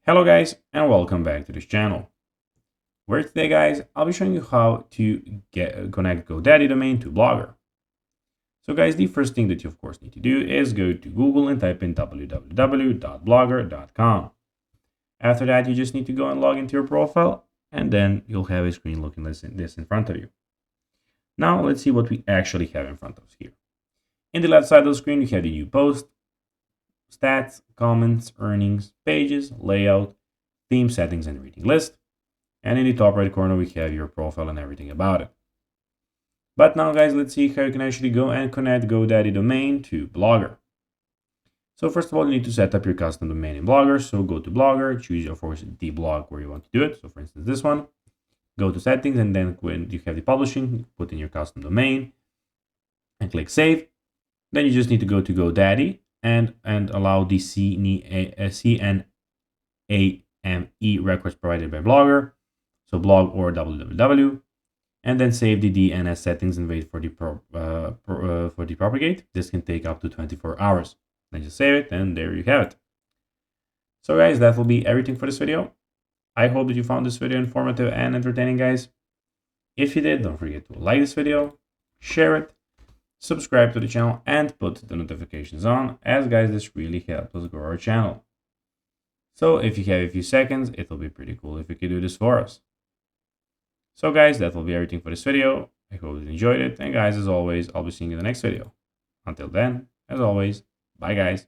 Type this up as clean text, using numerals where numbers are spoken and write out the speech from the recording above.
Hello guys and welcome back to this channel, where today guys I'll be showing you how to connect GoDaddy domain to Blogger. So guys, the first thing that you of course need to do is go to Google and type in www.blogger.com. After that, you just need to go and log into your profile, and then you'll have a screen looking like this in front of you. Now let's see what we actually have in front of us here. In the left side of the screen, you have the new post, stats, comments, earnings, pages, layout, theme settings, and reading list. And in the top right corner, we have your profile and everything about it. But now guys, let's see how you can actually go and connect GoDaddy domain to Blogger. So first of all, you need to set up your custom domain in Blogger. So go to Blogger, choose of course the blog where you want to do it. So for instance, this one, go to settings, and then when you have the publishing, put in your custom domain and click save. Then you just need to go to GoDaddy and allow the CNAME records provided by Blogger. So blog or www, and then save the DNS settings and wait for the propagate. This can take up to 24 hours. Then just save it, and there you have it. So guys, that will be everything for this video. I hope that you found this video informative and entertaining, guys. If you did, don't forget to like this video, share it, subscribe to the channel, and put the notifications on, as guys, this really helps us grow our channel. So if you have a few seconds, it will be pretty cool if you could do this for us. So guys, that will be everything for this video. I hope you enjoyed it, and guys, as always, I'll be seeing you in the next video. Until then, as always, bye guys.